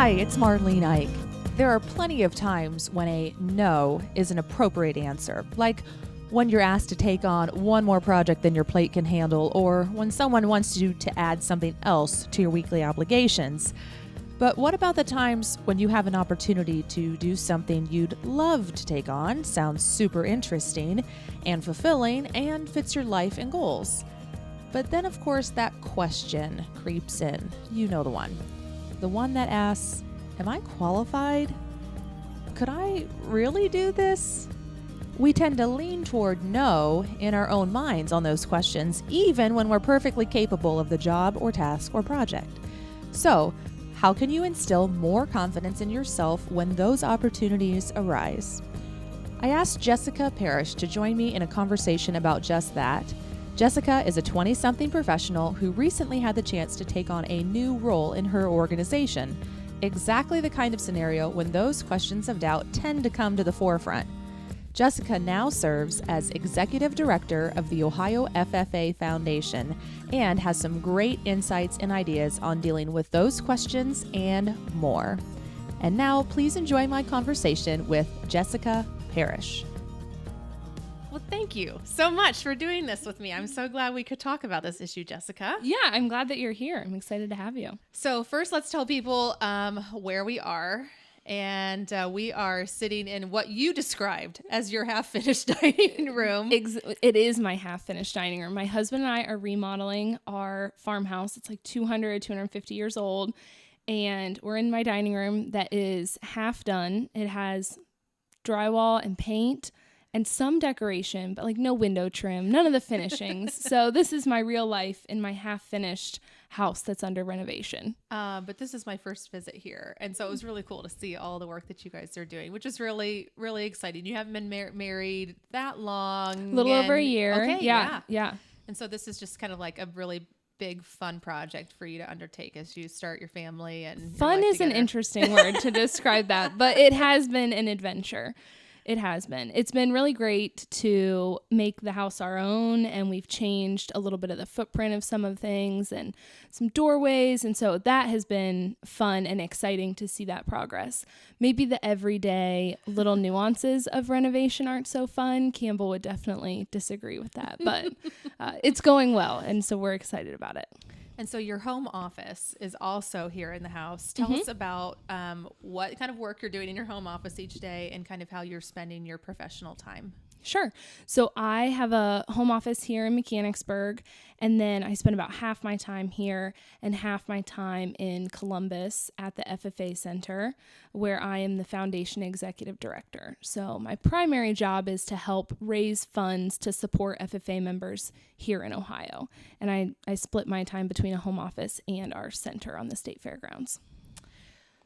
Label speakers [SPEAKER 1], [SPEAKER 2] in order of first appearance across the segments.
[SPEAKER 1] Hi, it's Marlene Ike. There are plenty of times when a no is an appropriate answer, like when you're asked to take on one more project than your plate can handle, or when someone wants you to add something else to your weekly obligations. But what about the times when you have an opportunity to do something you'd love to take on, sounds super interesting and fulfilling, and fits your life and goals? But then, of course, that question creeps in. You know the one. The one that asks, am I qualified? Could I really do this? We tend to lean toward no in our own minds on those questions, even when we're perfectly capable of the job or task or project. So, how can you instill more confidence in yourself when those opportunities arise? I asked Jessica Parrish to join me in a conversation about just that. Jessica is a 20-something professional who recently had the chance to take on a new role in her organization. Exactly the kind of scenario when those questions of doubt tend to come to the forefront. Jessica now serves as Executive Director of the Ohio FFA Foundation and has some great insights and ideas on dealing with those questions and more. And now, please enjoy my conversation with Jessica Parrish.
[SPEAKER 2] Well, thank you so much for doing this with me. I'm so glad we could talk about this issue, Jessica.
[SPEAKER 3] Yeah, I'm glad that you're here. I'm excited to have you.
[SPEAKER 2] So first, let's tell people where we are. And we are sitting in what you described as your half-finished dining room.
[SPEAKER 3] It is my half-finished dining room. My husband and I are remodeling our farmhouse. It's like 250 years old. And we're in my dining room that is half done. It has drywall and paint and some decoration, but like no window trim, none of the finishings. So this is my real life in my half-finished house that's under renovation.
[SPEAKER 2] But this is my first visit here. And so it was really cool to see all the work that you guys are doing, which is really, really exciting. You haven't been married that long.
[SPEAKER 3] A little over a year.
[SPEAKER 2] Okay,
[SPEAKER 3] yeah.
[SPEAKER 2] And so this is just kind of like a really big fun project for you to undertake as you start your family and
[SPEAKER 3] fun is
[SPEAKER 2] together.
[SPEAKER 3] An interesting word to describe that, but it has been an adventure. It has been. It's been really great to make the house our own, and we've changed a little bit of the footprint of some of things and some doorways, and so that has been fun and exciting to see that progress. Maybe the everyday little nuances of renovation aren't so fun. Campbell would definitely disagree with that, but it's going well, and so we're excited about it.
[SPEAKER 2] And so your home office is also here in the house. Tell us about what kind of work you're doing in your home office each day and kind of how you're spending your professional time.
[SPEAKER 3] Sure. So I have a home office here in Mechanicsburg, and then I spend about half my time here and half my time in Columbus at the FFA Center, where I am the Foundation Executive Director. So my primary job is to help raise funds to support FFA members here in Ohio. And I split my time between a home office and our center on the state fairgrounds.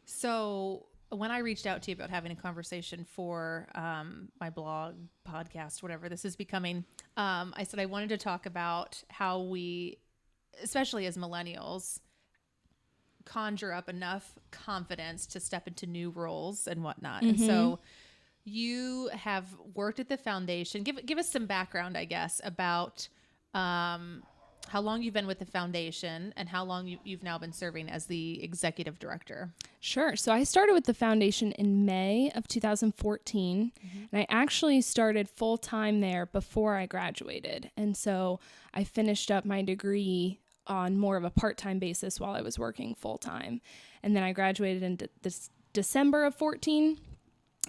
[SPEAKER 2] So when I reached out to you about having a conversation for my blog, podcast, whatever this is becoming, I said I wanted to talk about how we, especially as millennials, conjure up enough confidence to step into new roles and whatnot. And so you have worked at the foundation. Give us some background, I guess, about how long you've been with the foundation and how long you've now been serving as the executive director.
[SPEAKER 3] Sure. So I started with the foundation in May of 2014, and I actually started full-time there before I graduated. And so I finished up my degree on more of a part-time basis while I was working full-time. And then I graduated in December of 14.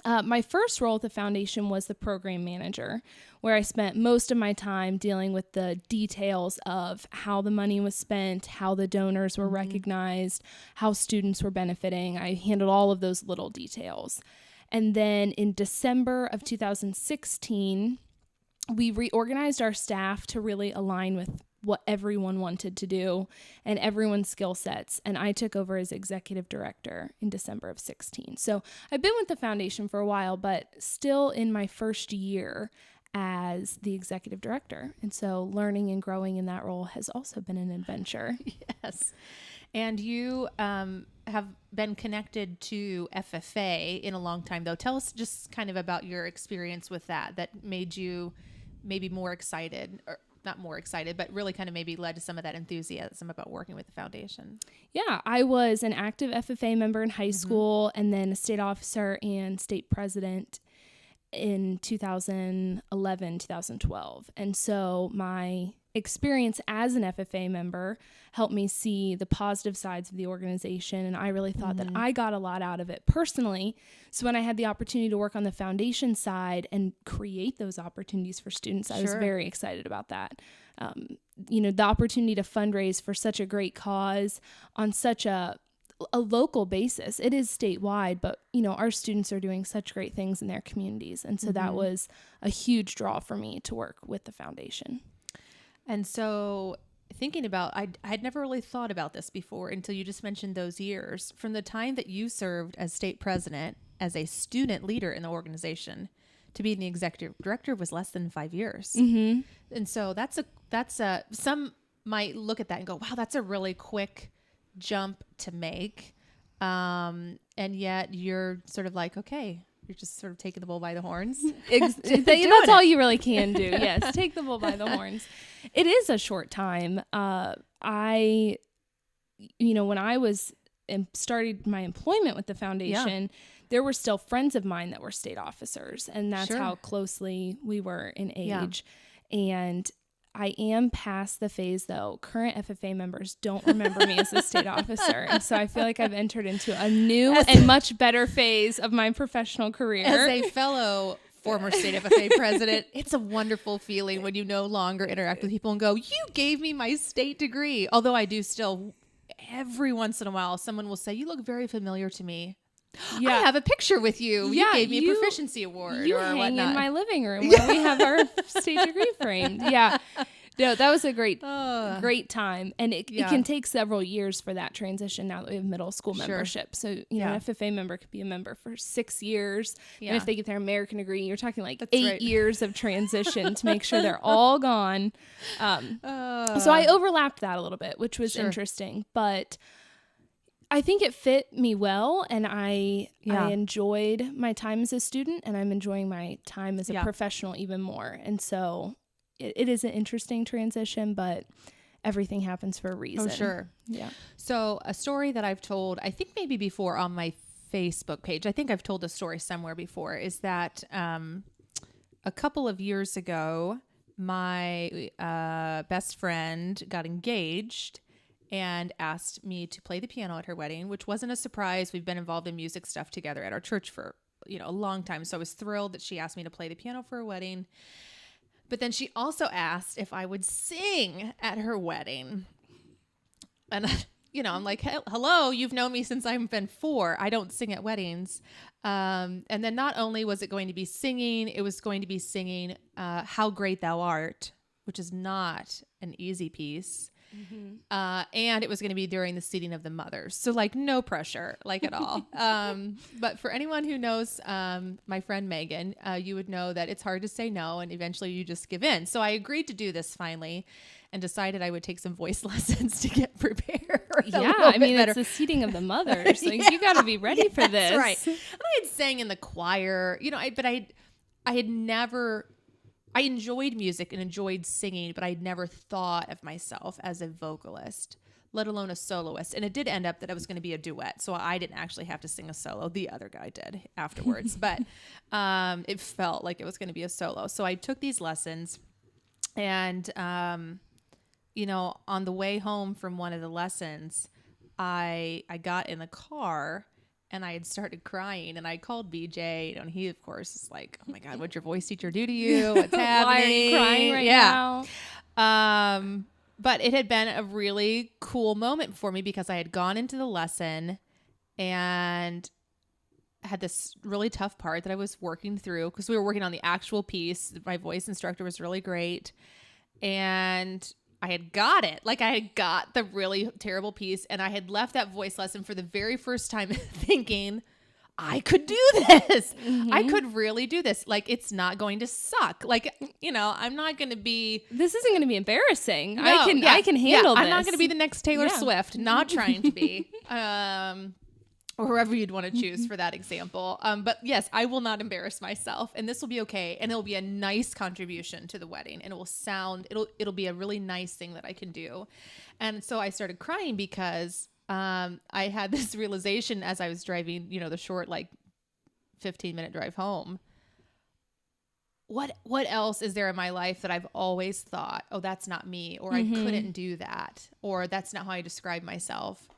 [SPEAKER 3] My first role at the foundation was the program manager, where I spent most of my time dealing with the details of how the money was spent, how the donors were recognized, how students were benefiting. I handled all of those little details. And then in December of 2016, we reorganized our staff to really align with what everyone wanted to do and everyone's skill sets. And I took over as executive director in December of 16. So I've been with the foundation for a while, but still in my first year as the executive director. And so learning and growing in that role has also been an adventure.
[SPEAKER 2] Yes. And you have been connected to FFA in a long time, though. Tell us just kind of about your experience with that made you maybe more excited not more excited, but really kind of maybe led to some of that enthusiasm about working with the foundation?
[SPEAKER 3] Yeah, I was an active FFA member in high school and then a state officer and state president in 2011, 2012. And so my experience as an FFA member helped me see the positive sides of the organization. And I really thought that I got a lot out of it personally. So when I had the opportunity to work on the foundation side and create those opportunities for students, I was very excited about that. The opportunity to fundraise for such a great cause on such a local basis. It is statewide, but our students are doing such great things in their communities. And so that was a huge draw for me to work with the foundation.
[SPEAKER 2] And so thinking about, I'd never really thought about this before until you just mentioned those years. From the time that you served as state president, as a student leader in the organization, to being the executive director was less than 5 years. Mm-hmm. And so that's some might look at that and go, wow, that's a really quick jump to make. And yet you're sort of like, okay, you're just sort of taking the bull by the horns.
[SPEAKER 3] That's all you really can do. Yes. Take the bull by the horns. It is a short time. When I started my employment with the foundation, there were still friends of mine that were state officers, and that's how closely we were in age. Yeah. And I am past the phase, though. Current FFA members don't remember me as a state officer. And so I feel like I've entered into a new and much better phase of my professional career.
[SPEAKER 2] As a fellow former state FFA president, it's a wonderful feeling when you no longer interact with people and go, you gave me my state degree. Although I do still, every once in a while, someone will say, you look very familiar to me. Yeah. I have a picture with you. You gave me a proficiency award
[SPEAKER 3] you
[SPEAKER 2] or
[SPEAKER 3] hang
[SPEAKER 2] whatnot.
[SPEAKER 3] In my living room where we have our state degree framed. Yeah. No, that was a great time. And it can take several years for that transition now that we have middle school membership. So, an FFA member could be a member for 6 years. Yeah. And if they get their American degree, you're talking like That's 8 years of transition to make sure they're all gone. So I overlapped that a little bit, which was interesting. But I think it fit me well, and I enjoyed my time as a student, and I'm enjoying my time as a professional even more. And so it is an interesting transition, but everything happens for a reason.
[SPEAKER 2] Oh, sure. Yeah. So a story that I've told, I think maybe before on my Facebook page, I think I've told this story somewhere before, is that a couple of years ago, my best friend got engaged and asked me to play the piano at her wedding, which wasn't a surprise. We've been involved in music stuff together at our church for, a long time. So I was thrilled that she asked me to play the piano for her wedding. But then she also asked if I would sing at her wedding. And, I'm like, hello, you've known me since I've been 4. I don't sing at weddings. And then not only was it going to be singing, it was going to be singing How Great Thou Art, which is not an easy piece. Mm-hmm. And it was going to be during the seating of the mothers. So no pressure, at all. But for anyone who knows my friend Megan, you would know that it's hard to say no, and eventually you just give in. So I agreed to do this finally and decided I would take some voice lessons to get prepared.
[SPEAKER 3] It's the seating of the mothers. You got to be ready for this.
[SPEAKER 2] That's right. And I had sang in the choir, but I had never... I enjoyed music and enjoyed singing, but I'd never thought of myself as a vocalist, let alone a soloist. And it did end up that I was going to be a duet, so I didn't actually have to sing a solo. The other guy did afterwards, but it felt like it was going to be a solo. So I took these lessons, and, on the way home from one of the lessons, I got in the car, and I had started crying, and I called BJ, and he, of course, is like, oh my God, what'd your voice teacher do to you? What's happening?
[SPEAKER 3] Why are you crying right now?
[SPEAKER 2] But it had been a really cool moment for me because I had gone into the lesson and had this really tough part that I was working through because we were working on the actual piece. My voice instructor was really great. And I had got it. I had got the really terrible piece, and I had left that voice lesson for the very first time thinking, I could do this. Mm-hmm. I could really do this. It's not going to suck. I'm not going to be...
[SPEAKER 3] This isn't going to be embarrassing. No, I can handle this.
[SPEAKER 2] I'm not going to be the next Taylor Swift. Not trying to be. or whoever you'd want to choose for that example. But yes, I will not embarrass myself, and this will be okay. And it'll be a nice contribution to the wedding, and it'll be a really nice thing that I can do. And so I started crying because I had this realization as I was driving, the short, 15-minute drive home. What else is there in my life that I've always thought, oh, that's not me, or I couldn't do that, or that's not how I describe myself.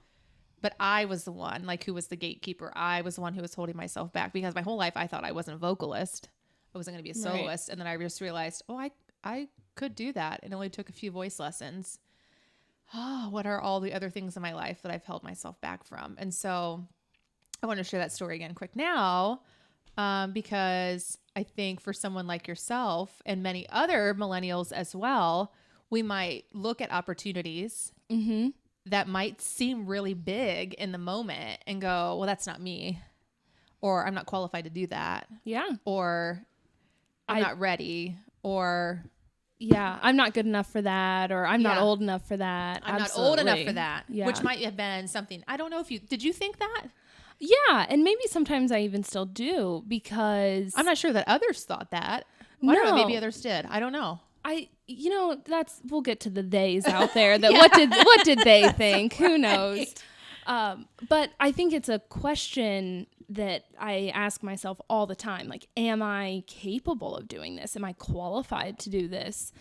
[SPEAKER 2] But I was the one, who was the gatekeeper. I was the one who was holding myself back because my whole life I thought I wasn't a vocalist. I wasn't going to be a soloist. Right. And then I just realized, I could do that. It only took a few voice lessons. Oh, what are all the other things in my life that I've held myself back from? And so I want to share that story again quick now, because I think for someone like yourself and many other millennials as well, we might look at opportunities that might seem really big in the moment and go, well, that's not me, or I'm not qualified to do that.
[SPEAKER 3] Yeah.
[SPEAKER 2] Or I'm not ready, or
[SPEAKER 3] I'm not good enough for that, or I'm not old enough for that.
[SPEAKER 2] I'm not old enough for that, which might have been something. I don't know if did you think that?
[SPEAKER 3] Yeah. And maybe sometimes I even still do, because
[SPEAKER 2] I'm not sure that others thought that. Well, I don't know. Maybe others did. I don't know.
[SPEAKER 3] We'll get to the theys out there that what did they think? Who knows? But I think it's a question that I ask myself all the time. Am I capable of doing this? Am I qualified to do this?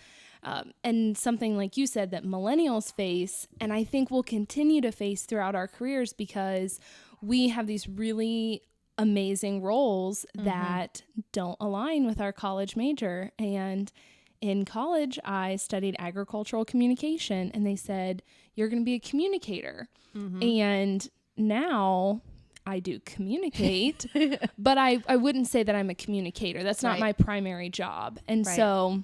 [SPEAKER 3] And something like you said that millennials face, and I think we'll continue to face throughout our careers, because we have these really amazing roles that don't align with our college major. And in college, I studied agricultural communication, and they said, you're going to be a communicator. And now I do communicate, but I wouldn't say that I'm a communicator. That's not my primary job. And so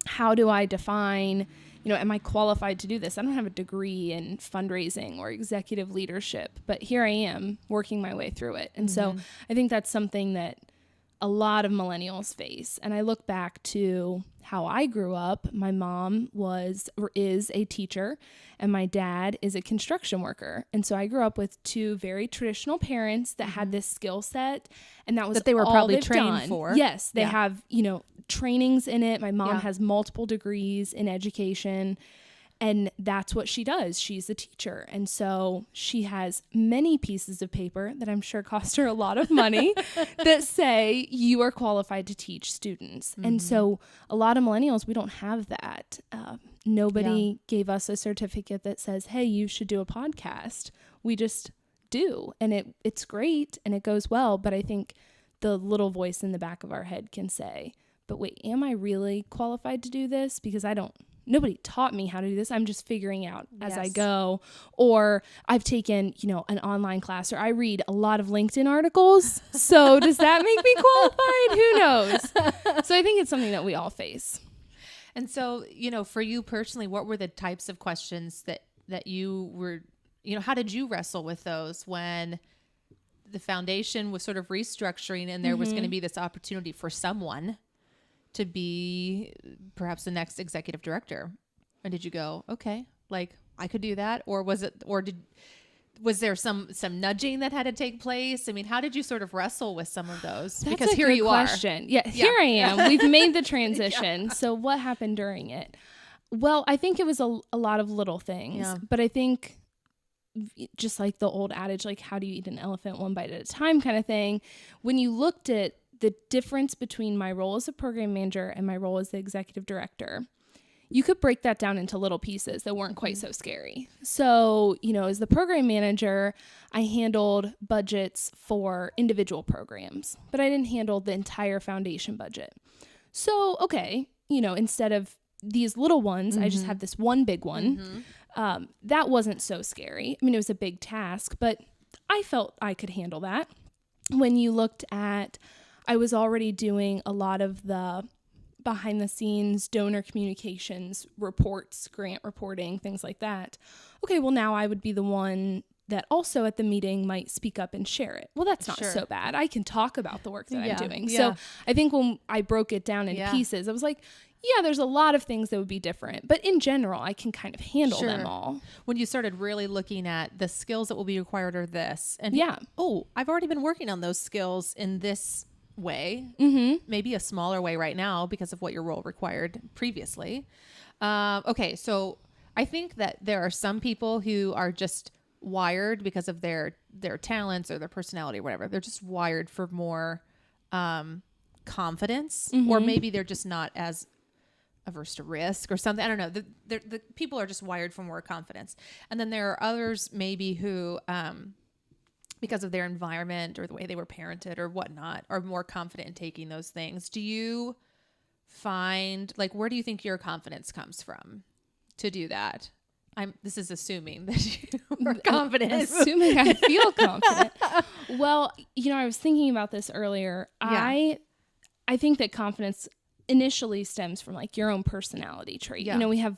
[SPEAKER 3] how do I define, am I qualified to do this? I don't have a degree in fundraising or executive leadership, but here I am working my way through it. And so I think that's something that a lot of millennials face. And I look back to how I grew up. My mom is a teacher, and my dad is a construction worker. And so I grew up with two very traditional parents that had this skill set, and that was
[SPEAKER 1] that they were
[SPEAKER 3] all
[SPEAKER 1] probably
[SPEAKER 3] they've
[SPEAKER 1] trained
[SPEAKER 3] done.
[SPEAKER 1] for.
[SPEAKER 3] Yes, they have, trainings in it. My mom has multiple degrees in education. And that's what she does. She's a teacher. And so she has many pieces of paper that I'm sure cost her a lot of money that say you are qualified to teach students. And so a lot of millennials, we don't have that. Nobody gave us a certificate that says, hey, you should do a podcast. We just do. And it's great and it goes well. But I think the little voice in the back of our head can say, but wait, am I really qualified to do this? Because nobody taught me how to do this. I'm just figuring out as I go. Or I've taken, an online class, or I read a lot of LinkedIn articles. So does that make me qualified? Who knows? So I think it's something that we all face.
[SPEAKER 2] And so, for you personally, what were the types of questions that you were, how did you wrestle with those when the foundation was sort of restructuring and there was going to be this opportunity for someone to be perhaps the next executive director? And did you go, okay, I could do that? Or was there some nudging that had to take place? I mean, how did you sort of wrestle with some of those?
[SPEAKER 3] That's
[SPEAKER 2] because
[SPEAKER 3] a
[SPEAKER 2] here
[SPEAKER 3] good
[SPEAKER 2] you
[SPEAKER 3] question.
[SPEAKER 2] are.
[SPEAKER 3] Yeah, here I am. We've made the transition. So what happened during it? Well, I think it was a lot of little things, but I think just like the old adage, how do you eat an elephant one bite at a time kind of thing. When you looked at the difference between my role as a program manager and my role as the executive director, you could break that down into little pieces that weren't quite so scary. So, as the program manager, I handled budgets for individual programs, but I didn't handle the entire foundation budget. So, okay, instead of these little ones, I just had this one big one. That wasn't so scary. I mean, it was a big task, but I felt I could handle that. When you looked at, I was already doing a lot of the behind the scenes donor communications, reports, grant reporting, things like that. Okay, well now I would be the one that also at the meeting might speak up and share it. Well, that's not
[SPEAKER 2] Sure.
[SPEAKER 3] so bad. I can talk about the work that
[SPEAKER 2] Yeah,
[SPEAKER 3] I'm doing.
[SPEAKER 2] yeah.
[SPEAKER 3] So I think when I broke it down into
[SPEAKER 2] Yeah.
[SPEAKER 3] pieces, I was like, yeah, there's a lot of things that would be different, but in general, I can kind of handle them
[SPEAKER 2] Sure.
[SPEAKER 3] all.
[SPEAKER 2] When you started really looking at the skills that will be required are this, and
[SPEAKER 3] Yeah.
[SPEAKER 2] oh, I've already been working on those skills in this way, maybe a smaller way right now because of what your role required previously. Okay, so I think that there are some people who are just wired because of their talents or their personality or whatever. They're just wired for more confidence, or maybe they're just not as averse to risk or something. I don't know. The people are just wired for more confidence. And then there are others maybe who, because of their environment or the way they were parented or whatnot, are more confident in taking those things. Do you find, like, where do you think your confidence comes from to do that? This is assuming that you are confident.
[SPEAKER 3] Assuming I feel confident. Well, I was thinking about this earlier.
[SPEAKER 2] Yeah.
[SPEAKER 3] I think that confidence initially stems from like your own personality trait.
[SPEAKER 2] Yeah.
[SPEAKER 3] We have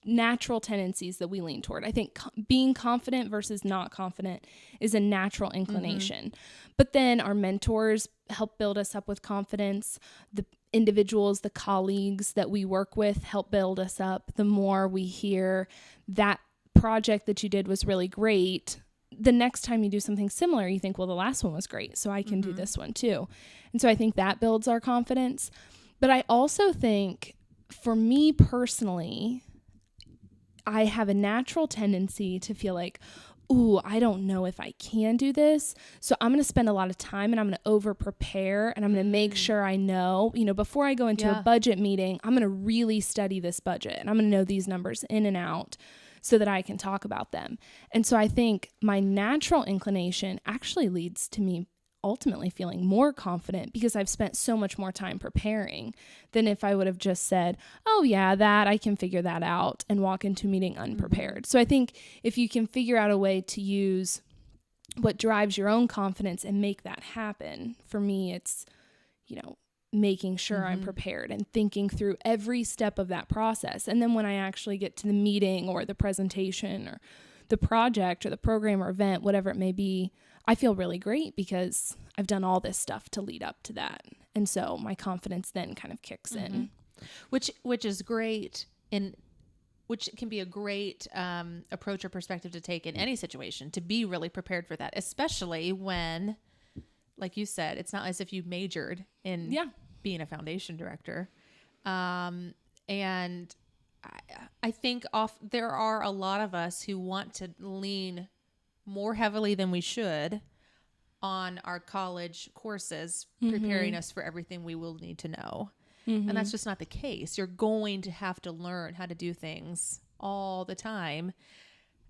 [SPEAKER 3] natural tendencies that we lean toward. I think being confident versus not confident is a natural inclination. But then our mentors help build us up with confidence. The individuals, the colleagues that we work with help build us up. The more we hear that project that you did was really great, the next time you do something similar, you think, well, the last one was great, so I can do this one too. And so I think that builds our confidence. But I also think, for me personally, I have a natural tendency to feel like, ooh, I don't know if I can do this. So I'm going to spend a lot of time and I'm going to over prepare and I'm going to make sure I know, before I go into a budget meeting, I'm going to really study this budget and I'm going to know these numbers in and out so that I can talk about them. And so I think my natural inclination actually leads to me ultimately feeling more confident because I've spent so much more time preparing than if I would have just said, oh yeah, that I can figure that out and walk into a meeting unprepared. So I think if you can figure out a way to use what drives your own confidence and make that happen, for me, it's, making sure I'm prepared and thinking through every step of that process. And then when I actually get to the meeting or the presentation or the project or the program or event, whatever it may be, I feel really great because I've done all this stuff to lead up to that. And so my confidence then kind of kicks in.
[SPEAKER 2] Which is great, which can be a great approach or perspective to take in any situation, to be really prepared for that, especially when, like you said, it's not as if you majored in being a foundation director. And I think there are a lot of us who want to lean more heavily than we should on our college courses, preparing us for everything we will need to know. And that's just not the case. You're going to have to learn how to do things all the time.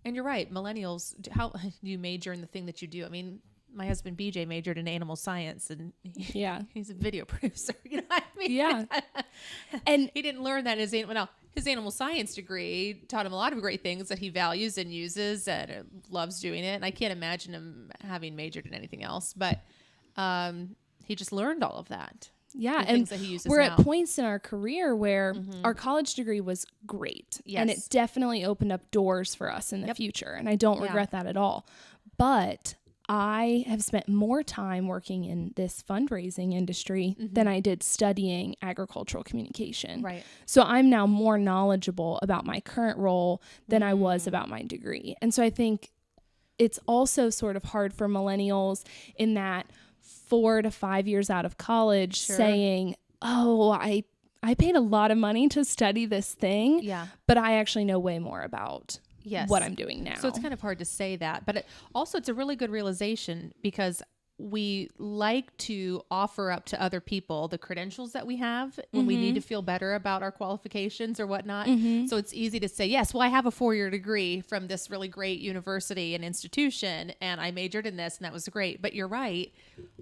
[SPEAKER 2] And you're right. Millennials, how do you major in the thing that you do? I mean, my husband BJ majored in animal science and he's a video producer. You know what I mean?
[SPEAKER 3] Yeah. And
[SPEAKER 2] he didn't learn that his animal science degree taught him a lot of great things that he values and uses and loves doing it. And I can't imagine him having majored in anything else, but he just learned all of that.
[SPEAKER 3] Yeah.
[SPEAKER 2] And that he uses
[SPEAKER 3] we're
[SPEAKER 2] now.
[SPEAKER 3] at points in our career where our college degree was great.
[SPEAKER 2] Yes.
[SPEAKER 3] And it definitely opened up doors for us in the future. And I don't regret that at all. But I have spent more time working in this fundraising industry than I did studying agricultural communication.
[SPEAKER 2] Right.
[SPEAKER 3] So I'm now more knowledgeable about my current role than I was about my degree. And so I think it's also sort of hard for millennials in that 4 to 5 years out of college saying, oh, I paid a lot of money to study this thing, but I actually know way more about what I'm doing now.
[SPEAKER 2] So it's kind of hard to say that, but it's a really good realization because we like to offer up to other people the credentials that we have when we need to feel better about our qualifications or whatnot. So it's easy to say, yes, well, I have a 4-year degree from this really great university and institution, and I majored in this, and that was great. But you're right.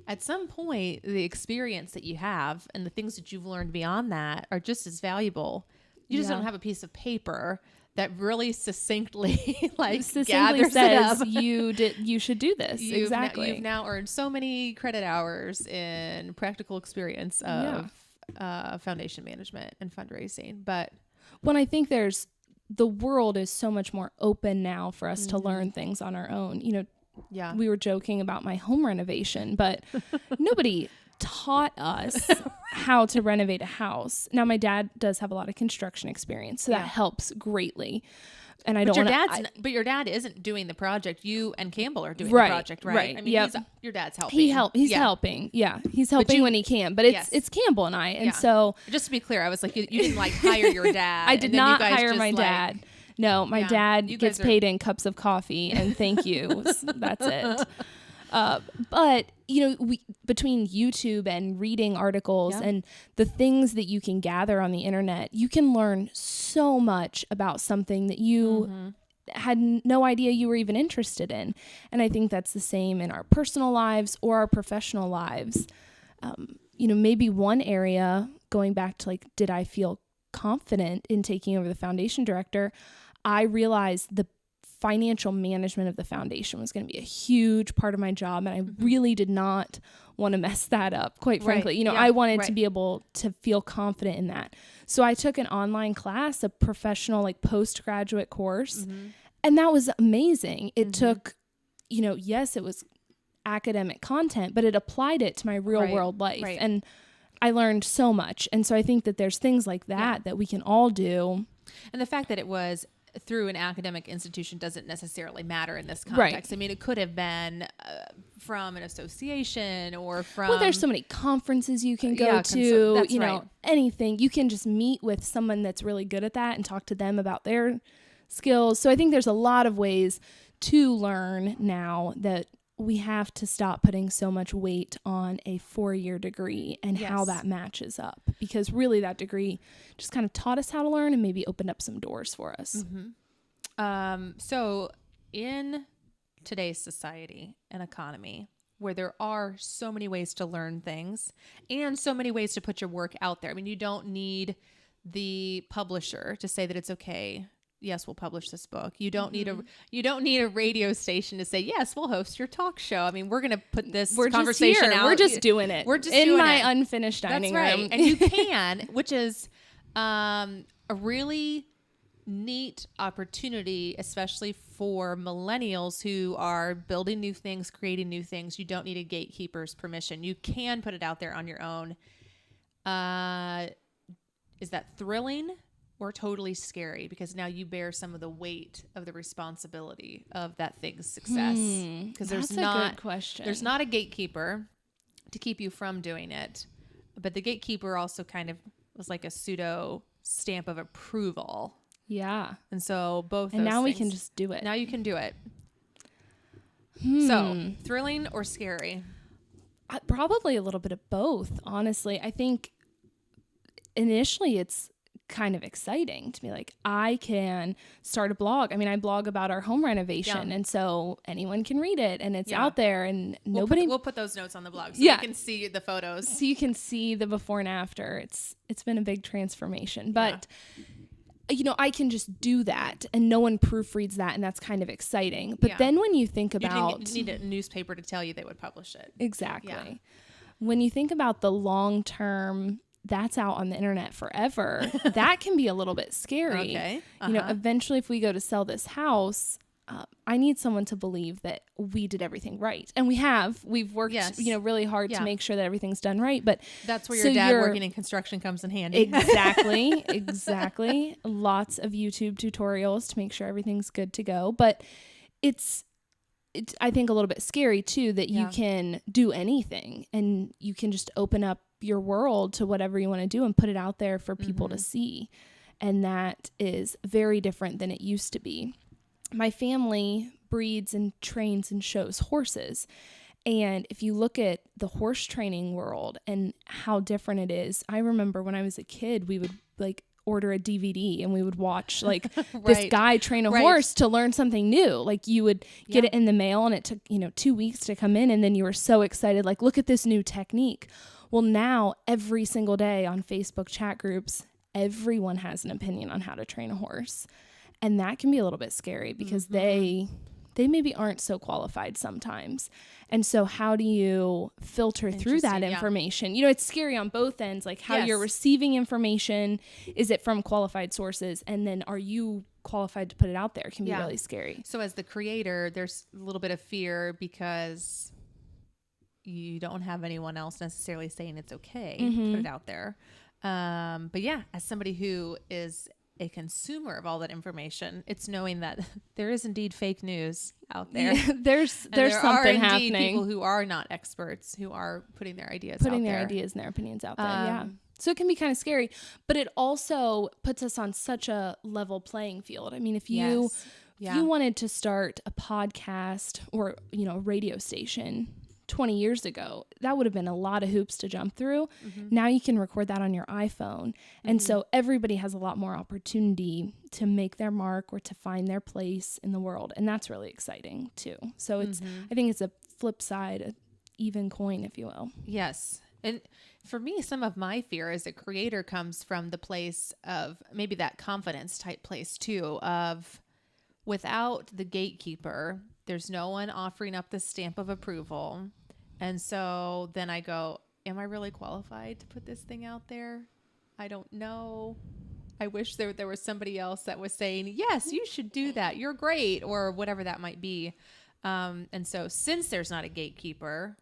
[SPEAKER 2] At some point, the experience that you have and the things that you've learned beyond that are just as valuable. You just don't have a piece of paper that really succinctly gathers
[SPEAKER 3] says
[SPEAKER 2] it up.
[SPEAKER 3] you should do this.
[SPEAKER 2] You've now earned so many credit hours in practical experience of foundation management and fundraising. But
[SPEAKER 3] when I think there's the world is so much more open now for us to learn things on our own. You know,
[SPEAKER 2] Yeah.
[SPEAKER 3] we were joking about my home renovation, but nobody taught us how to renovate a house. Now, my dad does have a lot of construction experience, so that helps greatly. And I
[SPEAKER 2] But
[SPEAKER 3] don't
[SPEAKER 2] your
[SPEAKER 3] want
[SPEAKER 2] dad's but your dad isn't doing the project. You and Campbell are doing
[SPEAKER 3] Right,
[SPEAKER 2] the project, right?
[SPEAKER 3] right.
[SPEAKER 2] I mean,
[SPEAKER 3] Yep.
[SPEAKER 2] your dad's helping.
[SPEAKER 3] He's
[SPEAKER 2] Yeah.
[SPEAKER 3] helping. Yeah, he's helping when he can. But it's Campbell and I, and
[SPEAKER 2] Yeah.
[SPEAKER 3] so
[SPEAKER 2] Just to be clear, I was like, you didn't like hire your dad.
[SPEAKER 3] I did
[SPEAKER 2] and then you
[SPEAKER 3] not
[SPEAKER 2] guys
[SPEAKER 3] hire
[SPEAKER 2] just,
[SPEAKER 3] my
[SPEAKER 2] like-
[SPEAKER 3] dad. No, my
[SPEAKER 2] Yeah,
[SPEAKER 3] dad
[SPEAKER 2] you
[SPEAKER 3] gets
[SPEAKER 2] guys are-
[SPEAKER 3] paid in cups of coffee and thank yous. That's it. But you know, between YouTube and reading articles and the things that you can gather on the internet, you can learn so much about something that you had no idea you were even interested in. And I think that's the same in our personal lives or our professional lives. You know, maybe one area, going back to like, did I feel confident in taking over the foundation director? I realized the financial management of the foundation was going to be a huge part of my job. And I really did not want to mess that up, quite frankly. You know, I wanted to be able to feel confident in that. So I took an online class, a professional, like postgraduate course. And that was amazing. It took, you know, yes, it was academic content, but it applied it to my real world life. And I learned so much. And so I think that there's things like that that we can all do.
[SPEAKER 2] And the fact that it was through an academic institution doesn't necessarily matter in this context. I mean, it could have been from an association or from...
[SPEAKER 3] Well, there's so many conferences you can go to,
[SPEAKER 2] that's
[SPEAKER 3] you know,
[SPEAKER 2] right.
[SPEAKER 3] anything. You can just meet with someone that's really good at that and talk to them about their skills. So I think there's a lot of ways to learn now that we have to stop putting so much weight on a 4-year degree and how that matches up, because really that degree just kind of taught us how to learn and maybe opened up some doors for us.
[SPEAKER 2] So in today's society and economy, where there are so many ways to learn things and so many ways to put your work out there. I mean, you don't need the publisher to say that it's okay. Yes, we'll publish this book. You don't need a radio station to say, yes, we'll host your talk show. I mean, we're going to put this conversation out.
[SPEAKER 3] We're just doing it.
[SPEAKER 2] We're just
[SPEAKER 3] in
[SPEAKER 2] doing
[SPEAKER 3] my
[SPEAKER 2] it.
[SPEAKER 3] unfinished dining
[SPEAKER 2] That's
[SPEAKER 3] room.
[SPEAKER 2] right. And you can, which is a really neat opportunity, especially for millennials who are building new things, creating new things. You don't need a gatekeeper's permission. You can put it out there on your own. Is that thrilling or totally scary? Because now you bear some of the weight of the responsibility of that thing's success. Because
[SPEAKER 3] That's a good question.
[SPEAKER 2] There's not a gatekeeper to keep you from doing it, but the gatekeeper also kind of was like a pseudo stamp of approval.
[SPEAKER 3] Yeah.
[SPEAKER 2] And so both.
[SPEAKER 3] And
[SPEAKER 2] those
[SPEAKER 3] now we
[SPEAKER 2] things-
[SPEAKER 3] can just do it.
[SPEAKER 2] Now you can do it. So thrilling or scary?
[SPEAKER 3] Probably a little bit of both, honestly. I think initially it's kind of exciting to be like, I can start a blog. I mean, I blog about our home renovation, and so anyone can read it, and it's out there, and nobody.
[SPEAKER 2] We'll put those notes on the blog so you can see the photos.
[SPEAKER 3] So you can see the before and after. It's been a big transformation, but you know, I can just do that, and no one proofreads that, and that's kind of exciting. But then when you think about,
[SPEAKER 2] you didn't need a newspaper to tell you they would publish it.
[SPEAKER 3] Exactly.
[SPEAKER 2] Yeah.
[SPEAKER 3] When you think about the long term, that's out on the internet forever. That can be a little bit scary.
[SPEAKER 2] Okay.
[SPEAKER 3] You know, eventually if we go to sell this house, I need someone to believe that we did everything right. And we've worked, you know, really hard to make sure that everything's done right. But
[SPEAKER 2] that's where your dad working in construction comes in handy.
[SPEAKER 3] Exactly. Exactly. Lots of YouTube tutorials to make sure everything's good to go. But it's I think a little bit scary too, that you can do anything and you can just open up your world to whatever you want to do and put it out there for people to see. And that is very different than it used to be. My family breeds and trains and shows horses. And if you look at the horse training world and how different it is, I remember when I was a kid, we would like order a DVD and we would watch like this guy train a horse to learn something new. Like you would get it in the mail and it took, 2 weeks to come in, and then you were so excited, like, look at this new technique. Well, now every single day on Facebook chat groups, everyone has an opinion on how to train a horse. And that can be a little bit scary because they maybe aren't so qualified sometimes. And so how do you filter through that information? You know, it's scary on both ends, like how you're receiving information. Is it from qualified sources? And then are you qualified to put it out there can be
[SPEAKER 2] Yeah.
[SPEAKER 3] really scary.
[SPEAKER 2] So as the creator, there's a little bit of fear because you don't have anyone else necessarily saying it's okay to put it out there. But yeah, as somebody who is a consumer of all that information, it's knowing that there is indeed fake news out there.
[SPEAKER 3] Yeah, there's
[SPEAKER 2] And there
[SPEAKER 3] something
[SPEAKER 2] are
[SPEAKER 3] happening.
[SPEAKER 2] people who are not experts who are putting their ideas
[SPEAKER 3] Putting
[SPEAKER 2] out
[SPEAKER 3] their
[SPEAKER 2] there.
[SPEAKER 3] ideas and their opinions out there. Yeah. So it can be kind of scary, but it also puts us on such a level playing field. I mean, if you
[SPEAKER 2] Yes.
[SPEAKER 3] if you wanted to start a podcast or, you know, a radio station 20 years ago, that would have been a lot of hoops to jump through. Now you can record that on your iPhone. And so everybody has a lot more opportunity to make their mark or to find their place in the world. And that's really exciting too. So it's, I think it's a flip side, an even coin, if you will.
[SPEAKER 2] Yes. And for me, some of my fear as a creator comes from the place of maybe that confidence type place too, of without the gatekeeper, there's no one offering up the stamp of approval. And so then I go, am I really qualified to put this thing out there? I don't know. I wish there was somebody else that was saying, yes, you should do that. You're great, or whatever that might be. And so since there's not a gatekeeper,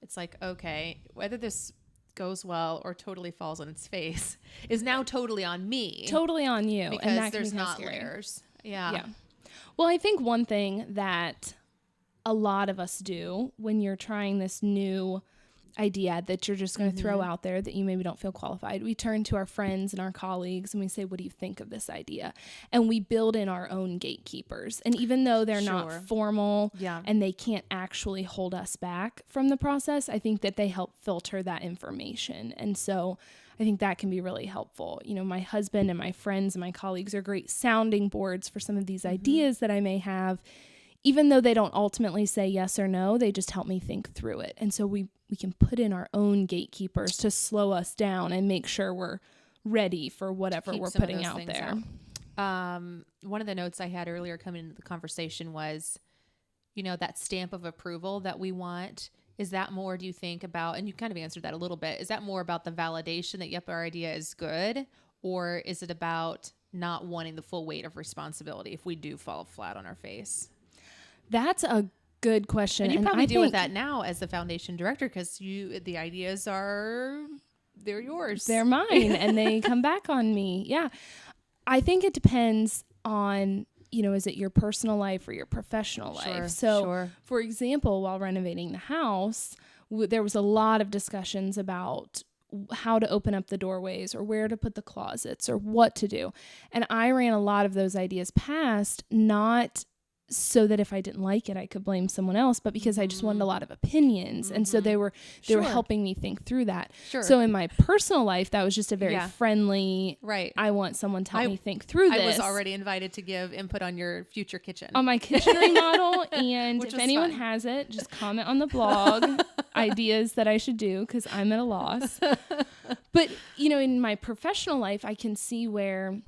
[SPEAKER 2] it's like, okay, whether this goes well or totally falls on its face is now totally on me.
[SPEAKER 3] Totally on you.
[SPEAKER 2] Because
[SPEAKER 3] and that can
[SPEAKER 2] there's
[SPEAKER 3] be kinda
[SPEAKER 2] not
[SPEAKER 3] scary.
[SPEAKER 2] layers. Yeah.
[SPEAKER 3] Yeah. Well, I think one thing that a lot of us do when you're trying this new idea that you're just going to throw out there that you maybe don't feel qualified, we turn to our friends and our colleagues and we say, what do you think of this idea? And we build in our own gatekeepers. And even though they're not
[SPEAKER 2] Sure.
[SPEAKER 3] formal
[SPEAKER 2] Yeah.
[SPEAKER 3] and they can't actually hold us back from the process, I think that they help filter that information. And so I think that can be really helpful. You know, my husband and my friends and my colleagues are great sounding boards for some of these ideas that I may have. Even though they don't ultimately say yes or no, they just help me think through it. And so we can put in our own gatekeepers to slow us down and make sure we're ready for whatever
[SPEAKER 2] Keep
[SPEAKER 3] we're
[SPEAKER 2] some of
[SPEAKER 3] putting
[SPEAKER 2] those
[SPEAKER 3] out
[SPEAKER 2] things
[SPEAKER 3] there.
[SPEAKER 2] out. One of the notes I had earlier coming into the conversation was, you know, that stamp of approval that we want. Is that more, do you think, about, and you kind of answered that a little bit, is that more about the validation that, yep, our idea is good? Or is it about not wanting the full weight of responsibility if we do fall flat on our face?
[SPEAKER 3] That's a good question.
[SPEAKER 2] And you probably
[SPEAKER 3] I
[SPEAKER 2] deal with
[SPEAKER 3] think
[SPEAKER 2] that now as the foundation director because the ideas they're yours.
[SPEAKER 3] they're mine and they come back on me. Yeah. I think it depends on, you know, is it your personal life or your professional life? So,
[SPEAKER 2] sure.
[SPEAKER 3] for example, while renovating the house, there was a lot of discussions about how to open up the doorways or where to put the closets or what to do. And I ran a lot of those ideas past, not so that if I didn't like it, I could blame someone else, but because I just wanted a lot of opinions. And so they were
[SPEAKER 2] Sure.
[SPEAKER 3] helping me think through that.
[SPEAKER 2] Sure.
[SPEAKER 3] So in my personal life, that was just a very
[SPEAKER 2] Yeah.
[SPEAKER 3] friendly,
[SPEAKER 2] Right.
[SPEAKER 3] I want someone to help me think through this.
[SPEAKER 2] I was already invited to give input on your future kitchen.
[SPEAKER 3] On my kitchen remodel, and
[SPEAKER 2] Which
[SPEAKER 3] if
[SPEAKER 2] was
[SPEAKER 3] anyone
[SPEAKER 2] fun.
[SPEAKER 3] has it, just comment on the blog ideas that I should do because I'm at a loss. But, you know, in my professional life, I can see where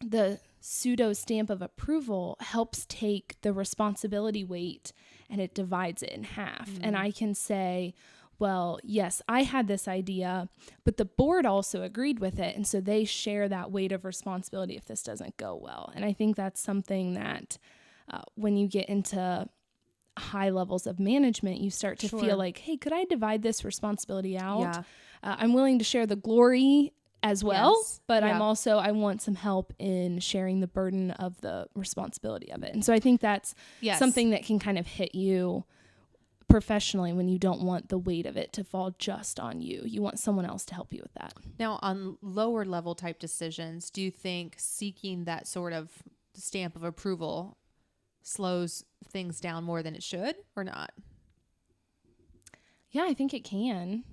[SPEAKER 3] the pseudo stamp of approval helps take the responsibility weight and it divides it in half. And I can say, well, yes, I had this idea, but the board also agreed with it. And so they share that weight of responsibility if this doesn't go well. And I think that's something that when you get into high levels of management, you start to
[SPEAKER 2] Sure.
[SPEAKER 3] feel like, hey, could I divide this responsibility out?
[SPEAKER 2] Yeah.
[SPEAKER 3] I'm willing to share the glory as well,
[SPEAKER 2] Yes.
[SPEAKER 3] but
[SPEAKER 2] Yeah.
[SPEAKER 3] I want some help in sharing the burden of the responsibility of it. And so I think that's
[SPEAKER 2] Yes.
[SPEAKER 3] something that can kind of hit you professionally when you don't want the weight of it to fall just on you. You want someone else to help you with that.
[SPEAKER 2] Now, on lower level type decisions, do you think seeking that sort of stamp of approval slows things down more than it should or not?
[SPEAKER 3] Yeah, I think it can.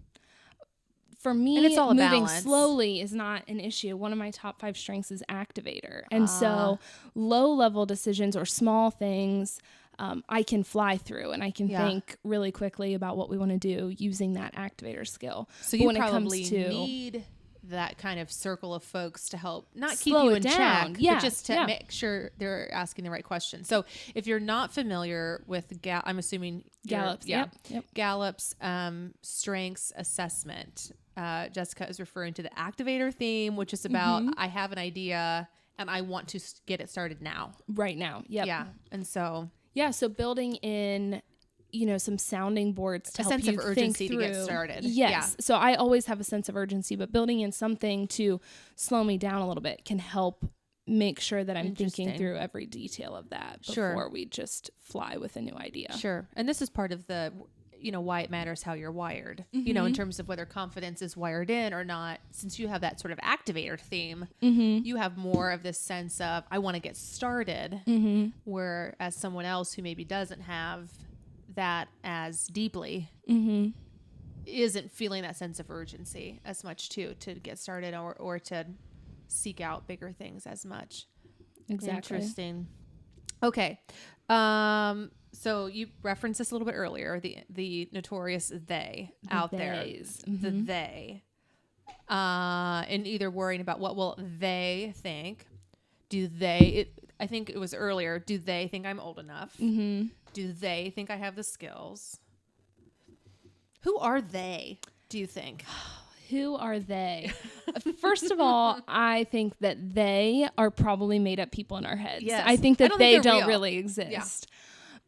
[SPEAKER 3] For me,
[SPEAKER 2] And it's all a
[SPEAKER 3] moving
[SPEAKER 2] balance.
[SPEAKER 3] slowly is not an issue. One of my top 5 strengths is activator. And so low level decisions or small things, I can fly through and I can
[SPEAKER 2] Yeah.
[SPEAKER 3] think really quickly about what we want to do using that activator skill.
[SPEAKER 2] So
[SPEAKER 3] But
[SPEAKER 2] you
[SPEAKER 3] when it
[SPEAKER 2] probably
[SPEAKER 3] comes to
[SPEAKER 2] need that kind of circle of folks to help not keep
[SPEAKER 3] Slow
[SPEAKER 2] you
[SPEAKER 3] it
[SPEAKER 2] in
[SPEAKER 3] down.
[SPEAKER 2] check,
[SPEAKER 3] Yeah,
[SPEAKER 2] but just to
[SPEAKER 3] yeah.
[SPEAKER 2] make sure they're asking the right question. So if you're not familiar with I'm assuming
[SPEAKER 3] Gallup's,
[SPEAKER 2] yeah,
[SPEAKER 3] yep.
[SPEAKER 2] Gallup's strengths assessment. Jessica is referring to the activator theme, which is about I have an idea and I want to get it started now.
[SPEAKER 3] Right now. Yep.
[SPEAKER 2] Yeah. And so
[SPEAKER 3] Yeah. So building in, some sounding boards to
[SPEAKER 2] a
[SPEAKER 3] help
[SPEAKER 2] sense
[SPEAKER 3] you
[SPEAKER 2] of urgency
[SPEAKER 3] think
[SPEAKER 2] to
[SPEAKER 3] through.
[SPEAKER 2] get started.
[SPEAKER 3] Yes.
[SPEAKER 2] Yeah.
[SPEAKER 3] So I always have a sense of urgency, but building in something to slow me down a little bit can help make sure that I'm thinking
[SPEAKER 2] Interesting.
[SPEAKER 3] through every detail of that
[SPEAKER 2] Sure.
[SPEAKER 3] before we just fly with a new idea.
[SPEAKER 2] Sure. And this is part of the, why it matters how you're wired, in terms of where confidence is wired in or not. Since you have that sort of activator theme, you have more of this sense of, I want to get started. Whereas someone else who maybe doesn't have that as deeply isn't feeling that sense of urgency as much to get started or to seek out bigger things as much.
[SPEAKER 3] Exactly.
[SPEAKER 2] Interesting. Okay. So you referenced this a little bit earlier, the notorious they out
[SPEAKER 3] theys.
[SPEAKER 2] there, the they, and either worrying about what will they think. I think it was earlier. Do they think I'm old enough? Do they think I have the skills? Who are they, do you think?
[SPEAKER 3] Who are they? First of all, I think that they are probably made up people in our heads.
[SPEAKER 2] Yes.
[SPEAKER 3] I think that
[SPEAKER 2] they
[SPEAKER 3] don't
[SPEAKER 2] real.
[SPEAKER 3] really exist.
[SPEAKER 2] Yeah.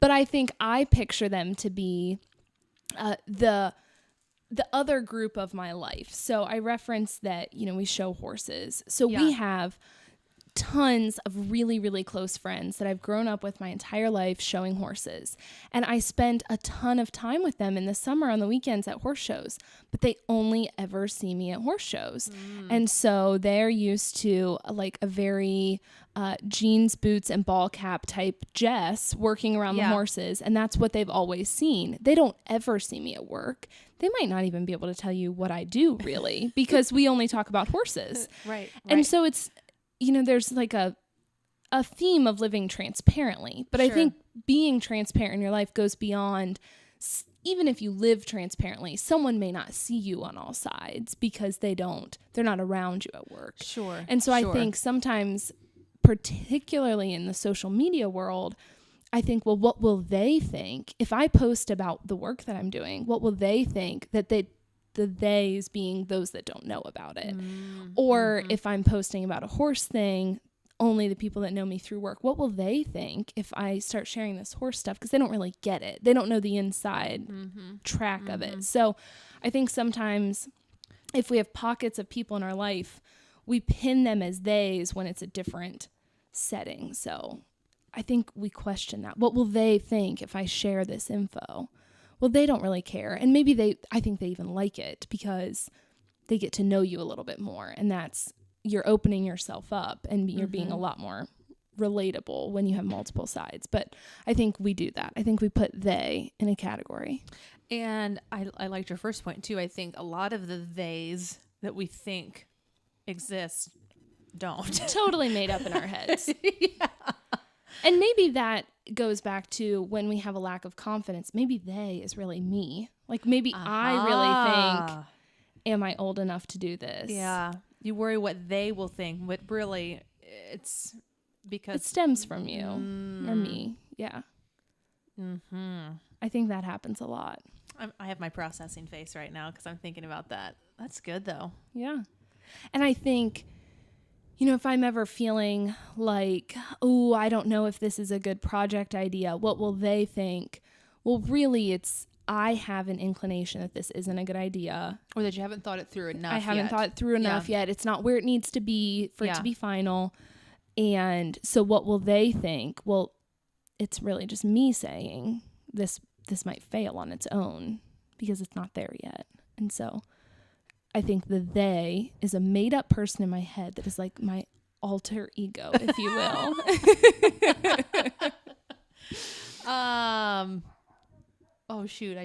[SPEAKER 3] But I think I picture them to be the other group of my life. So I referenced that, we show horses. So we have tons of really, really close friends that I've grown up with my entire life showing horses. And I spend a ton of time with them in the summer on the weekends at horse shows, but they only ever see me at horse shows. And so they're used to like a very jeans, boots, and ball cap type Jess working around the horses. And that's what they've always seen. They don't ever see me at work. They might not even be able to tell you what I do really, because we only talk about horses.
[SPEAKER 2] Right.
[SPEAKER 3] And so it's, there's like a theme of living transparently, but I think being transparent in your life goes beyond, even if you live transparently, someone may not see you on all sides because they're not around you at work.
[SPEAKER 2] Sure.
[SPEAKER 3] And so I think sometimes, particularly in the social media world, I think, well, what will they think if I post about the work that I'm doing? What will they think that the theys being those that don't know about it? Or if I'm posting about a horse thing, only the people that know me through work, what will they think if I start sharing this horse stuff? Because they don't really get it. They don't know the inside track of it. So I think sometimes if we have pockets of people in our life, we pin them as theys when it's a different setting. So I think we question that. What will they think if I share this info? Well, they don't really care. And maybe I think they even like it because they get to know you a little bit more. And you're opening yourself up and you're being a lot more relatable when you have multiple sides. But I think we do that. I think we put they in a category.
[SPEAKER 2] And I liked your first point too. I think a lot of the theys that we think exist don't.
[SPEAKER 3] Totally made up in our heads. And maybe that goes back to when we have a lack of confidence. Maybe they is really me. Like maybe I really think, am I old enough to do this?
[SPEAKER 2] Yeah. You worry what they will think, but really it's because
[SPEAKER 3] it stems from you or me. Yeah. I think that happens a lot.
[SPEAKER 2] I have my processing face right now because I'm thinking about that. That's good though.
[SPEAKER 3] Yeah. And I think, if I'm ever feeling like, oh, I don't know if this is a good project idea, what will they think? Well, really, I have an inclination that this isn't a good idea.
[SPEAKER 2] Or that you haven't thought it through enough
[SPEAKER 3] I haven't thought it through enough yet. It's not where it needs to be for it to be final. And so what will they think? Well, it's really just me saying this might fail on its own because it's not there yet. And so I think the they is a made up person in my head that is like my alter ego, if you will.
[SPEAKER 2] Oh shoot,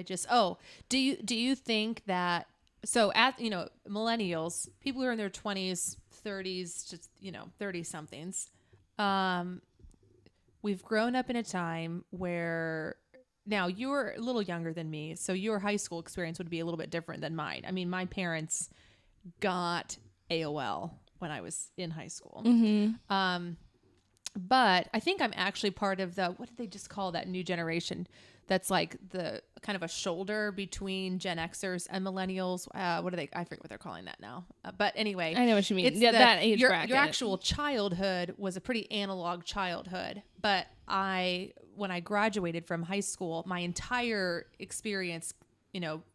[SPEAKER 2] do you think that, so at, millennials, people who are in their 20s, 30s, just, 30 somethings, we've grown up in a time where now you're a little younger than me, so your high school experience would be a little bit different than mine. I mean, my parents got AOL when I was in high school. But I think I'm actually part of the, what did they just call that new generation? That's like the kind of a shoulder between Gen Xers and millennials. What do they, I forget what they're calling that now. But anyway,
[SPEAKER 3] I know what you mean. Yeah, that age bracket.
[SPEAKER 2] Your actual childhood was a pretty analog childhood. But when I graduated from high school, my entire experience,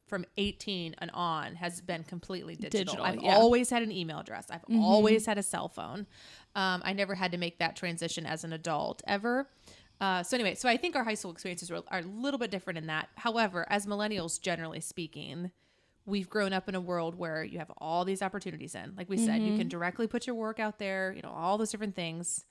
[SPEAKER 2] from 18 and on has been completely digital. I've always had an email address. I've always had a cell phone. I never had to make that transition as an adult ever. So I think our high school experiences are a little bit different in that. However, as millennials, generally speaking, we've grown up in a world where you have all these opportunities in. Like we said, you can directly put your work out there, all those different things.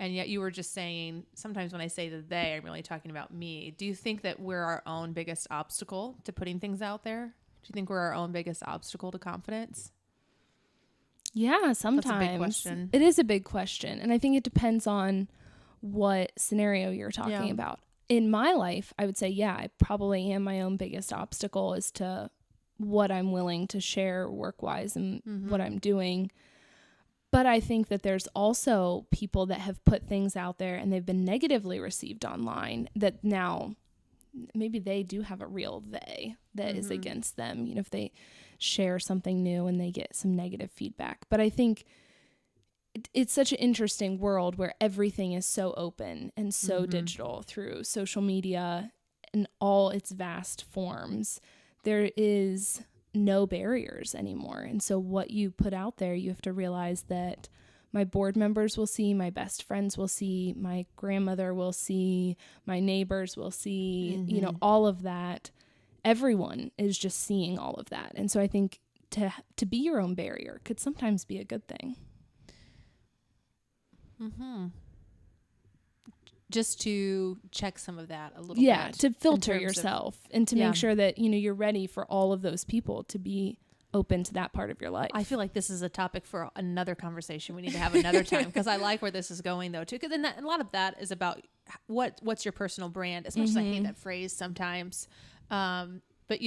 [SPEAKER 2] And yet you were just saying, sometimes when I say the they, I'm really talking about me. Do you think that we're our own biggest obstacle to putting things out there? Do you think we're our own biggest obstacle to confidence?
[SPEAKER 3] Yeah, sometimes.
[SPEAKER 2] That's a big question.
[SPEAKER 3] It is a big question. And I think it depends on what scenario you're talking about. In my life, I would say, I probably am my own biggest obstacle as to what I'm willing to share work-wise and what I'm doing. But I think that there's also people that have put things out there and they've been negatively received online that now maybe they do have a real they that is against them, if they share something new and they get some negative feedback. But I think it's such an interesting world where everything is so open and so digital through social media in all its vast forms. There is no barriers anymore. And so what you put out there, you have to realize that my board members will see, my best friends will see, my grandmother will see, my neighbors will see, all of that. Everyone is just seeing all of that. And so I think to be your own barrier could sometimes be a good thing.
[SPEAKER 2] Just to check some of that a little bit.
[SPEAKER 3] Yeah, to filter yourself and to make sure that, you're ready for all of those people to be open to that part of your life.
[SPEAKER 2] I feel like this is a topic for another conversation we need to have another time, because I like where this is going though too. Because a lot of that is about what's your personal brand. As much as I hate that phrase sometimes, but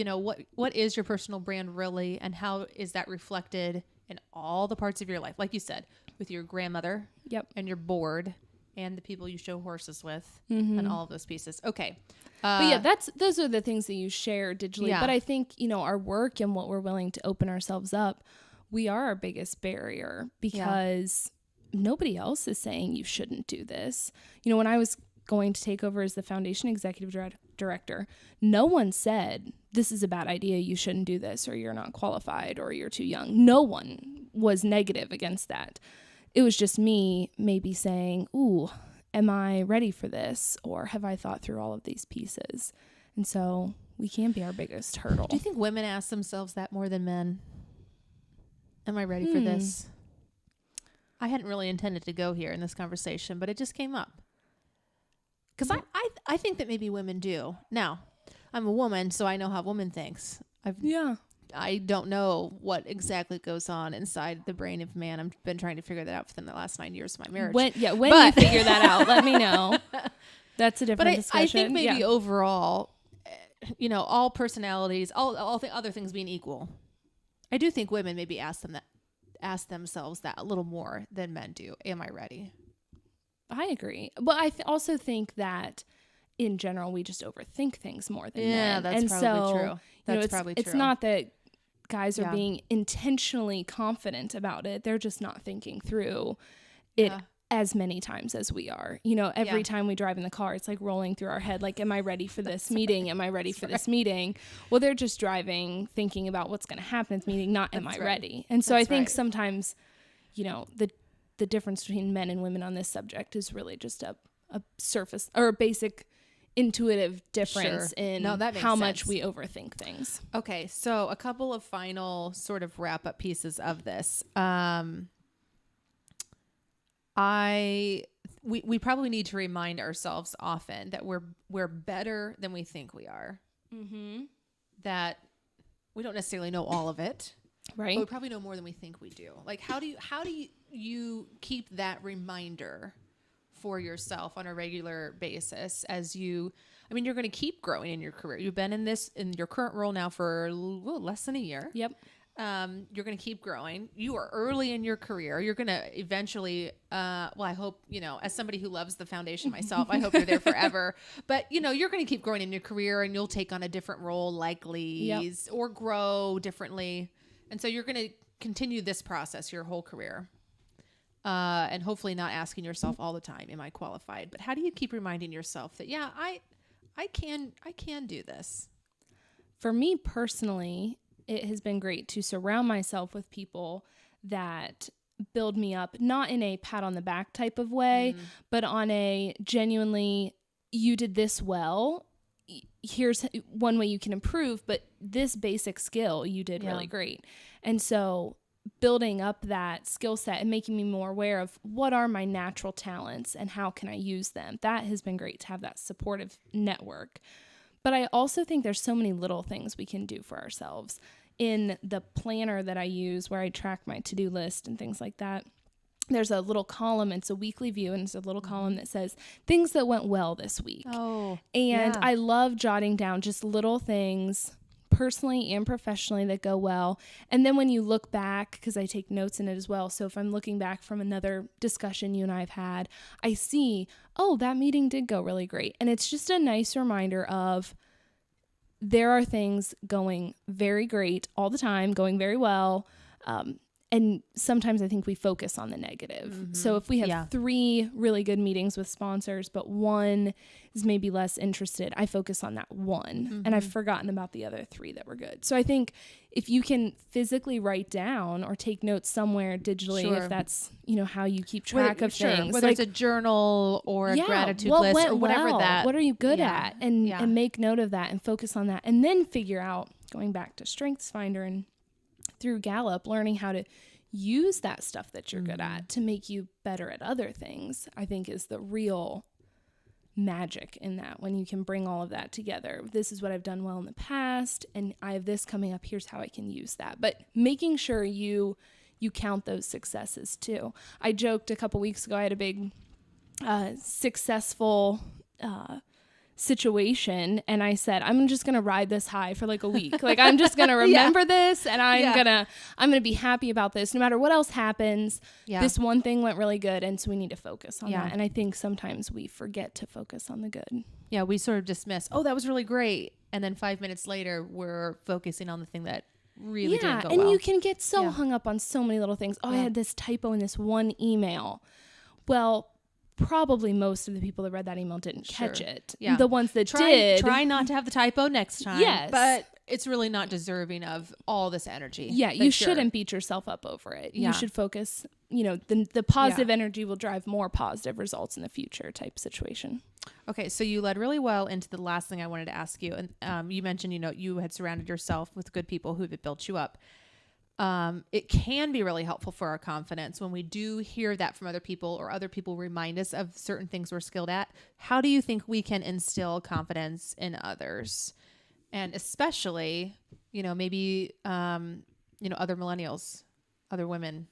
[SPEAKER 2] what is your personal brand really, and how is that reflected in all the parts of your life? Like you said, with your grandmother, and your board, and the people you show horses with, and all of those pieces. Okay.
[SPEAKER 3] But those are the things that you share digitally. Yeah. But I think, our work and what we're willing to open ourselves up, we are our biggest barrier, because nobody else is saying you shouldn't do this. When I was going to take over as the foundation executive director, no one said, this is a bad idea, you shouldn't do this, or you're not qualified, or you're too young. No one was negative against that. It was just me maybe saying, ooh, am I ready for this? Or have I thought through all of these pieces? And so we can be our biggest hurdle.
[SPEAKER 2] Do you think women ask themselves that more than men? Am I ready for this? I hadn't really intended to go here in this conversation, but it just came up. Because I think that maybe women do. Now, I'm a woman, so I know how a woman thinks. I don't know what exactly goes on inside the brain of man. I've been trying to figure that out for the last 9 years of my marriage.
[SPEAKER 3] When you figure that out, let me know. That's a different discussion.
[SPEAKER 2] I think maybe overall, all personalities, all other things being equal, I do think women maybe ask themselves that a little more than men do. Am I ready?
[SPEAKER 3] I agree. But I also think that in general, we just overthink things more than men.
[SPEAKER 2] Yeah, that's probably true. That's probably true.
[SPEAKER 3] It's not that guys are being intentionally confident about it. They're just not thinking through it as many times as we are. Every time we drive in the car, it's like rolling through our head, like, am I ready for this meeting? Am I ready for this meeting? Well, they're just driving, thinking about what's going to happen at the meeting, not am I ready? And so I think sometimes, the difference between men and women on this subject is really just a surface or a basic intuitive difference in how much we overthink things.
[SPEAKER 2] Okay, so a couple of final sort of wrap-up pieces of this. We probably need to remind ourselves often that we're better than we think we are. That we don't necessarily know all of it, right? But we probably know more than we think we do. Like, how do you keep that reminder for yourself on a regular basis as you're going to keep growing in your career. You've been in your current role now for less than a year.
[SPEAKER 3] Yep.
[SPEAKER 2] you're going to keep growing. You are early in your career. You're going to eventually, well, I hope, as somebody who loves the foundation myself, I hope you're there forever. But, you're going to keep growing in your career, and you'll take on a different role likely, or grow differently. And so you're going to continue this process your whole career. And hopefully not asking yourself all the time, am I qualified? But how do you keep reminding yourself that, I can do this?
[SPEAKER 3] For me personally, it has been great to surround myself with people that build me up, not in a pat on the back type of way, but on a genuinely, you did this well. Here's one way you can improve, but this basic skill you did really great. And so building up that skill set and making me more aware of what are my natural talents and how can I use them. That has been great to have that supportive network. But I also think there's so many little things we can do for ourselves. In the planner that I use where I track my to-do list and things like that, there's a little column. It's a weekly view, and it's a little column that says things that went well this week.
[SPEAKER 1] Oh,
[SPEAKER 3] and I love jotting down just little things personally and professionally that go well. And then when you look back, because I take notes in it as well, so if I'm looking back from another discussion you and I have had, I see, oh, that meeting did go really great. And it's just a nice reminder of there are things going very great all the time, going very well. And sometimes I think we focus on the negative. So if we have 3 really good meetings with sponsors, but one is maybe less interested, I focus on that one. And I've forgotten about the other 3 that were good. So I think if you can physically write down or take notes somewhere digitally, if that's, how you keep track of things.
[SPEAKER 2] Whether it's a journal or a gratitude list or whatever that.
[SPEAKER 3] What are you good at? And make note of that and focus on that. And then figure out, going back to StrengthsFinder and through Gallup, learning how to use that stuff that you're good at to make you better at other things, I think is the real magic in that, when you can bring all of that together. This is what I've done well in the past, and I have this coming up. Here's how I can use that. But making sure you count those successes too. I joked a couple weeks ago, I had a big successful situation, and I said, I'm just gonna ride this high for like a week. Like, I'm just gonna remember this, and I'm gonna be happy about this no matter what else happens. This one thing went really good, and so we need to focus on that. And I think sometimes we forget to focus on the good.
[SPEAKER 2] We sort of dismiss, that was really great, and then 5 minutes later we're focusing on the thing that really didn't go well.
[SPEAKER 3] And you can get so hung up on so many little things. I had this typo in this one email. Well, probably most of the people that read that email didn't catch it. The ones that did.
[SPEAKER 2] Try not to have the typo next time.
[SPEAKER 3] Yes.
[SPEAKER 2] But it's really not deserving of all this energy.
[SPEAKER 3] You shouldn't beat yourself up over it. You should focus, the positive energy will drive more positive results in the future type situation.
[SPEAKER 2] Okay, so you led really well into the last thing I wanted to ask you. And you mentioned, you had surrounded yourself with good people who had built you up. It can be really helpful for our confidence when we do hear that from other people, or other people remind us of certain things we're skilled at. How do you think we can instill confidence in others? And especially, maybe, other millennials, other women,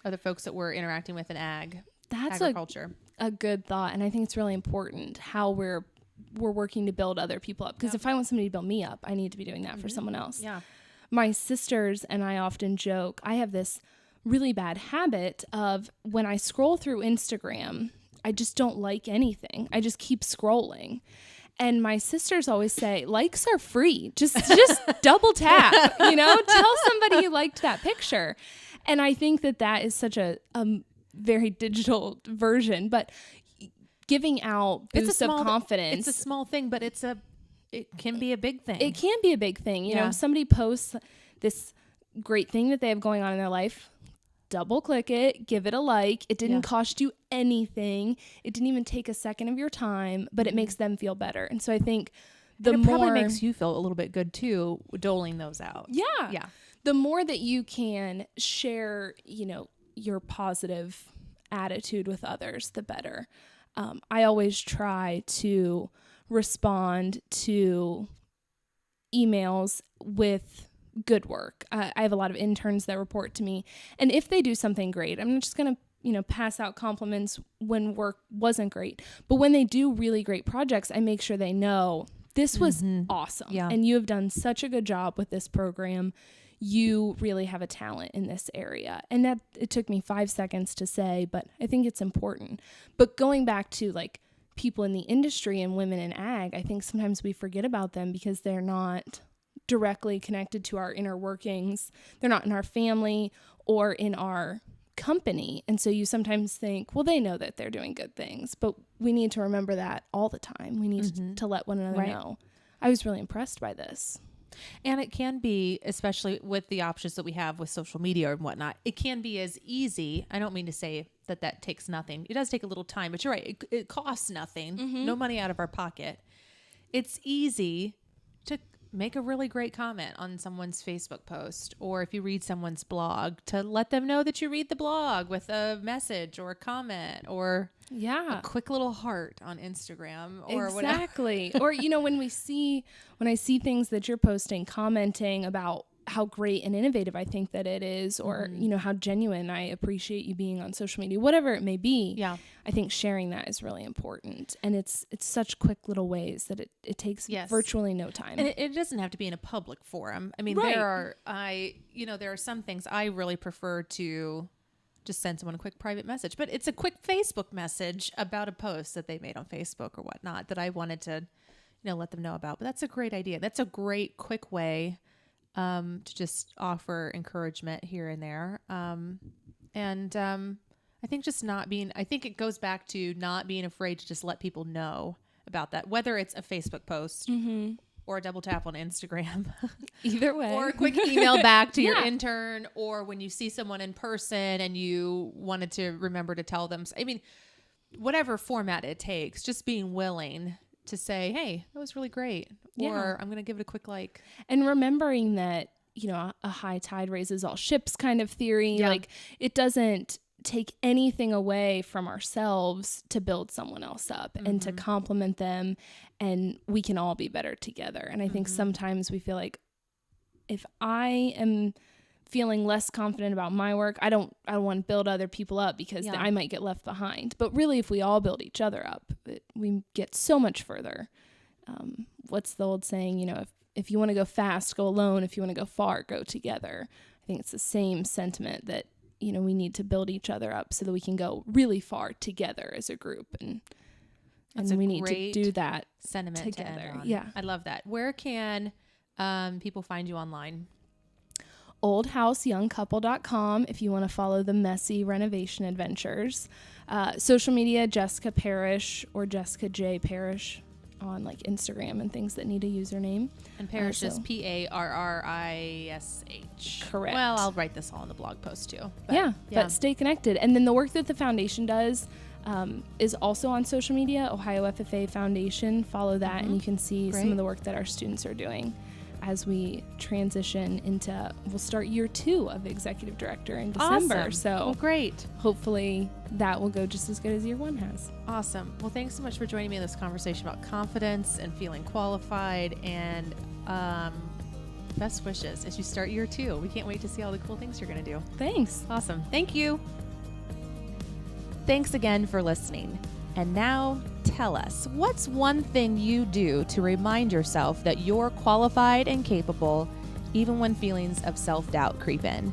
[SPEAKER 2] other folks that we're interacting with in agriculture.
[SPEAKER 3] A good thought. And I think it's really important how we're working to build other people up. Because if I want somebody to build me up, I need to be doing that for someone else. My sisters and I often joke, I have this really bad habit of, when I scroll through Instagram, I just don't like anything. I just keep scrolling. And my sisters always say, likes are free. Just double tap, tell somebody you liked that picture. And I think that is such a very digital version, but giving out boosts of confidence.
[SPEAKER 2] It's a small thing, but it can be a big thing.
[SPEAKER 3] It can be a big thing. If somebody posts this great thing that they have going on in their life, double click it, give it a like. It didn't cost you anything. It didn't even take a second of your time, but it makes them feel better. And so I think
[SPEAKER 2] it probably makes you feel a little bit good too, doling those out.
[SPEAKER 3] Yeah. The more that you can share, your positive attitude with others, the better. I always try to respond to emails with good work. I have a lot of interns that report to me, and if they do something great, I'm just going to pass out compliments when work wasn't great. But when they do really great projects, I make sure they know this was awesome. And you have done such a good job with this program. you really have a talent in this area. And that it took me 5 seconds to say, but I think it's important. But going back to like people in the industry and women in ag, I think sometimes we forget about them because they're not directly connected to our inner workings. They're not in our family or in our company. And so you sometimes think, well, they know that they're doing good things, but we need to remember that all the time. We need to let one another know. I was really impressed by this.
[SPEAKER 2] And it can be, especially with the options that we have with social media and whatnot, it can be as easy. I don't mean to say that takes nothing. It does take a little time, but you're right. It costs nothing, no money out of our pocket. It's easy to make a really great comment on someone's Facebook post, or if you read someone's blog, to let them know that you read the blog with a message or a comment or a quick little heart on Instagram or
[SPEAKER 3] exactly. Or, you know, when I see things that you're posting, commenting about how great and innovative I think that it is, or, you know, how genuine I appreciate you being on social media, whatever it may be.
[SPEAKER 2] Yeah.
[SPEAKER 3] I think sharing that is really important. And it's such quick little ways that it takes virtually no time.
[SPEAKER 2] And it doesn't have to be in a public forum. I mean, there are some things I really prefer to just send someone a quick private message, but it's a quick Facebook message about a post that they made on Facebook or whatnot that I wanted to, let them know about. But that's a great idea. That's a great quick way to just offer encouragement here and there. I think I think it goes back to not being afraid to just let people know about that, whether it's a Facebook post or a double tap on Instagram,
[SPEAKER 3] either way,
[SPEAKER 2] or a quick email back to your intern, or when you see someone in person and you wanted to remember to tell them, I mean, whatever format it takes, just being willing to say, hey, that was really great. Or I'm going to give it a quick like.
[SPEAKER 3] And remembering that, a high tide raises all ships kind of theory.
[SPEAKER 2] Yeah.
[SPEAKER 3] Like, it doesn't take anything away from ourselves to build someone else up and to compliment them, and we can all be better together. And I think sometimes we feel like, if I am feeling less confident about my work, I don't want to build other people up because I might get left behind. But really, if we all build each other up, we get so much further. What's the old saying? If you want to go fast, go alone. If you want to go far, go together. I think it's the same sentiment that, we need to build each other up so that we can go really far together as a group. And we need to do that
[SPEAKER 2] sentiment
[SPEAKER 3] together.
[SPEAKER 2] Yeah. I love that. Where can people find you online?
[SPEAKER 3] oldhouseyoungcouple.com if you want to follow the messy renovation adventures. Social media, Jessica Parrish or Jessica J. Parrish on like Instagram and things that need a username.
[SPEAKER 2] And Parrish is Parrish.
[SPEAKER 3] Correct.
[SPEAKER 2] Well, I'll write this all in the blog post too.
[SPEAKER 3] But stay connected. And then the work that the foundation does is also on social media, Ohio FFA Foundation. Follow that and you can see some of the work that our students are doing as we transition into, we'll start year 2 of executive director in December.
[SPEAKER 2] Awesome.
[SPEAKER 3] So
[SPEAKER 2] great.
[SPEAKER 3] Hopefully that will go just as good as year 1 has.
[SPEAKER 2] Awesome. Well, thanks so much for joining me in this conversation about confidence and feeling qualified, and best wishes as you start year 2. We can't wait to see all the cool things you're going to do.
[SPEAKER 3] Thanks.
[SPEAKER 2] Awesome. Thank you. Thanks again for listening. And now tell us, what's one thing you do to remind yourself that you're qualified and capable, even when feelings of self-doubt creep in?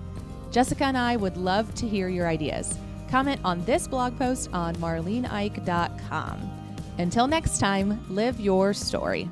[SPEAKER 2] Jessica and I would love to hear your ideas. Comment on this blog post on marleneike.com. Until next time, live your story.